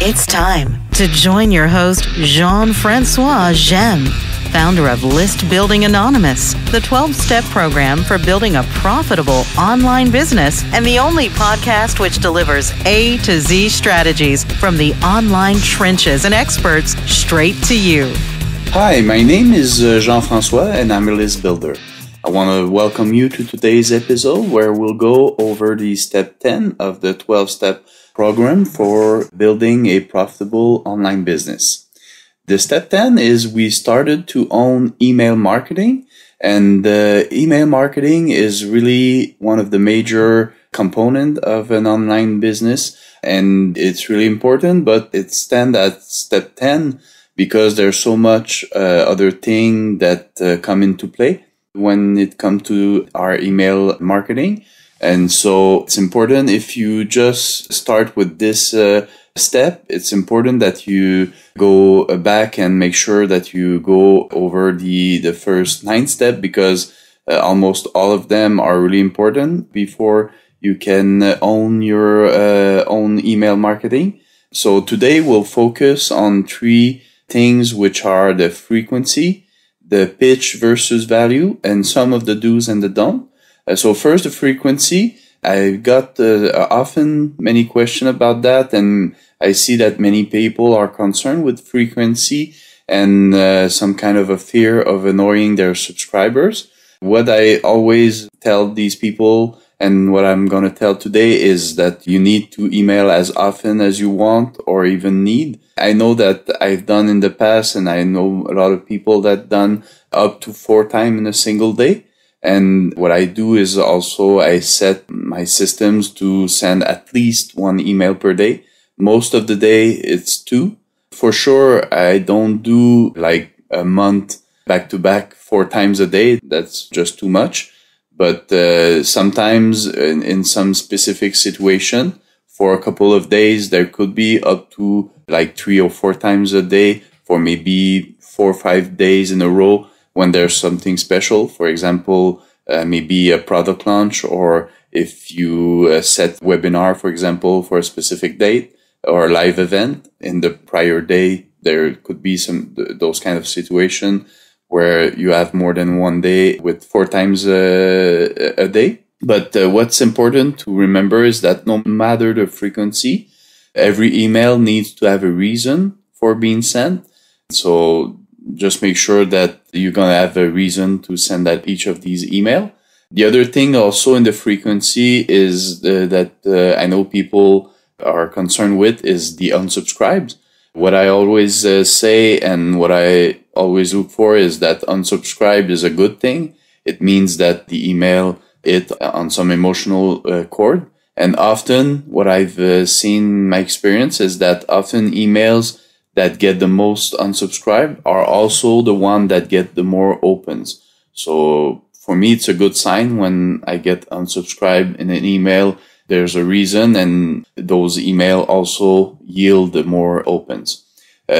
It's time to join your host, Jean-Francois Gemme, founder of List Building Anonymous, the 12-step program for building a profitable online business, and the only podcast which delivers A to Z strategies from the online trenches and experts straight to you. Hi, my name is Jean-Francois and I'm a list builder. I want to welcome you to today's episode where we'll go over the step 10 of the 12-step program for building a profitable online business. The step 10 is we started to own email marketing, and email marketing is really one of the major components of an online business, and it's really important, but it stands at step 10 because there's so much other thing that come into play when it comes to our email marketing. And so it's important if you just start with this step, it's important that you go back and make sure that you go over the first 9 steps, because almost all of them are really important before you can own your own email marketing. So today we'll focus on 3 things, which are the frequency, the pitch versus value, and some of the do's and the don'ts. So first, the frequency. I got often many questions about that, and I see that many people are concerned with frequency and some kind of a fear of annoying their subscribers. What I always tell these people, and what I'm going to tell today, is that you need to email as often as you want or even need. I know that I've done in the past, and I know a lot of people that done up to 4 times in a single day. And what I do is also I set my systems to send at least 1 email per day. Most of the day it's 2. For sure, I don't do like a month back to back 4 times a day. That's just too much. But sometimes in some specific situation, for a couple of days, there could be up to like 3 or 4 times a day for maybe 4 or 5 days in a row when there's something special. For example, maybe a product launch, or if you set webinar, for example, for a specific date, or a live event in the prior day, there could be those kind of situation where you have more than 1 day with 4 times a day. But what's important to remember is that no matter the frequency, every email needs to have a reason for being sent. So just make sure that you're going to have a reason to send out each of these emails. The other thing also in the frequency is that I know people are concerned with is the unsubscribes. What I always say and what I always look for is that unsubscribe is a good thing. It means that the email hit on some emotional chord. And often what I've seen in my experience is that often emails that get the most unsubscribed are also the one that get the more opens. So for me, it's a good sign when I get unsubscribed in an email. There's a reason, and those emails also yield the more opens.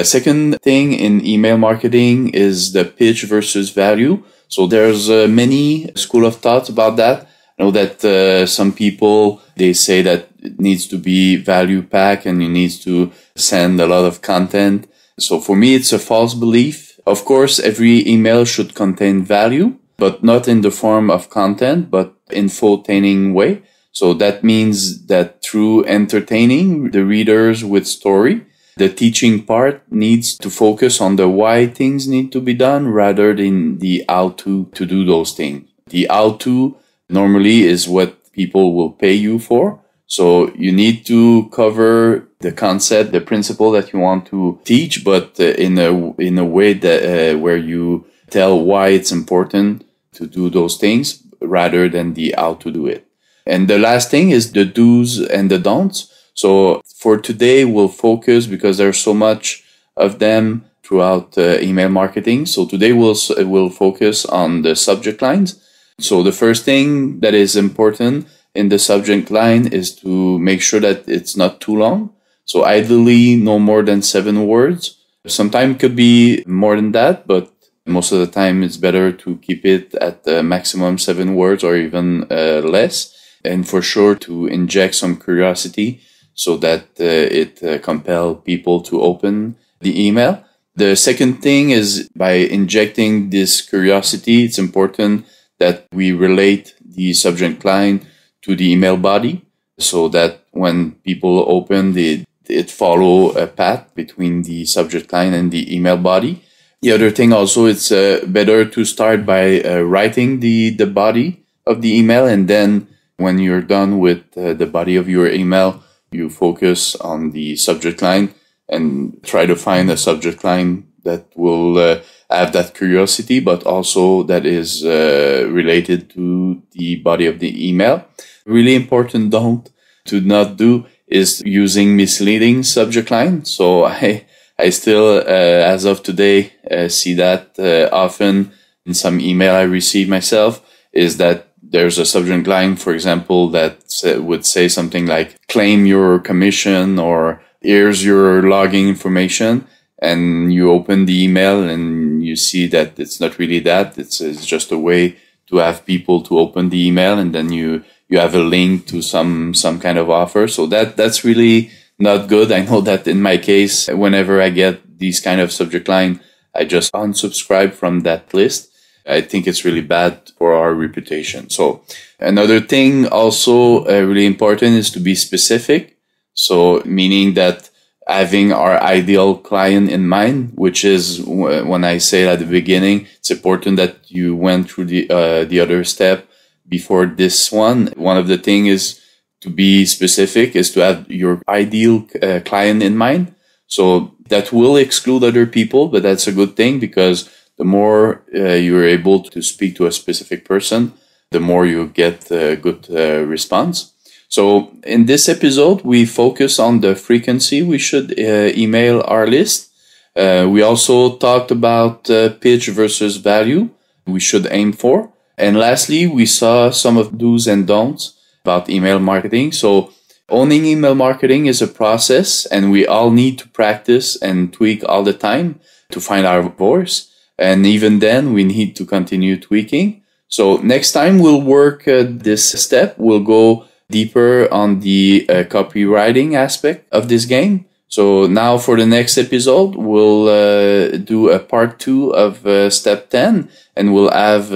Second thing in email marketing is the pitch versus value. So there's many school of thoughts about that. I know that some people, they say that it needs to be value pack and you need to send a lot of content. So for me, it's a false belief. Of course, every email should contain value, but not in the form of content, but infotaining way. So that means that through entertaining the readers with story, the teaching part needs to focus on the why things need to be done rather than the how to do those things. The how to normally is what people will pay you for. So you need to cover the concept, the principle that you want to teach, but in a way that where you tell why it's important to do those things rather than the how to do it. And the last thing is the do's and the don'ts. So for today, we'll focus because there's so much of them throughout email marketing. So today we'll focus on the subject lines. So the first thing that is important in the subject line is to make sure that it's not too long. So ideally, no more than 7 words. Sometimes it could be more than that, but most of the time it's better to keep it at the maximum 7 words or even less. And for sure to inject some curiosity. so that it compels people to open the email. The second thing is by injecting this curiosity, it's important that we relate the subject line to the email body so that when people open it follow a path between the subject line and the email body. The other thing also, it's better to start by writing the body of the email, and then when you're done with the body of your email, you focus on the subject line and try to find a subject line that will have that curiosity, but also that is related to the body of the email. Really important to not do is using misleading subject line. So I still, as of today, see that often in some email I receive myself, is that there's a subject line, for example, that would say something like, claim your commission, or here's your login information. And you open the email and you see that it's not really that. It's just a way to have people to open the email, and then you have a link to some kind of offer. So that's really not good. I know that in my case, whenever I get these kind of subject line, I just unsubscribe from that list. I think it's really bad for our reputation. So another thing also really important is to be specific. So meaning that having our ideal client in mind, which is when I say at the beginning, it's important that you went through the other step before this one. One of the things is to be specific, is to have your ideal client in mind. So that will exclude other people, but that's a good thing, because the more you're able to speak to a specific person, the more you get a good response. So in this episode, we focus on the frequency we should email our list. We also talked about pitch versus value we should aim for. And lastly, we saw some of do's and don'ts about email marketing. So owning email marketing is a process, and we all need to practice and tweak all the time to find our voice. And even then, we need to continue tweaking. So next time we'll work this step. We'll go deeper on the copywriting aspect of this game. So now for the next episode, we'll do a part 2 of step 10, and we'll have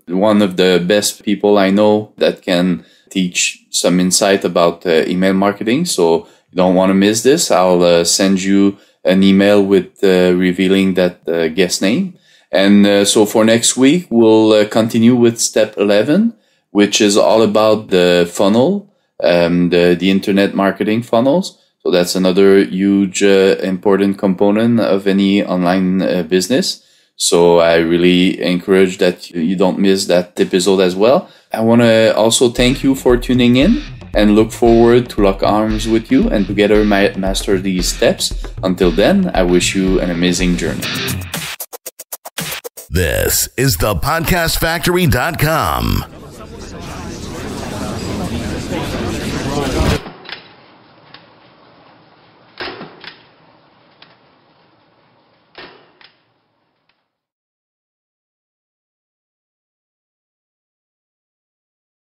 one of the best people I know that can teach some insight about email marketing. So you don't want to miss this. I'll send you an email with revealing that guest name. And so for next week, we'll continue with step 11, which is all about the funnel, the internet marketing funnels. So that's another huge, important component of any online business. So I really encourage that you don't miss that episode as well. I want to also thank you for tuning in, and look forward to lock arms with you and together master these steps. Until then, I wish you an amazing journey. This is thepodcastfactory.com.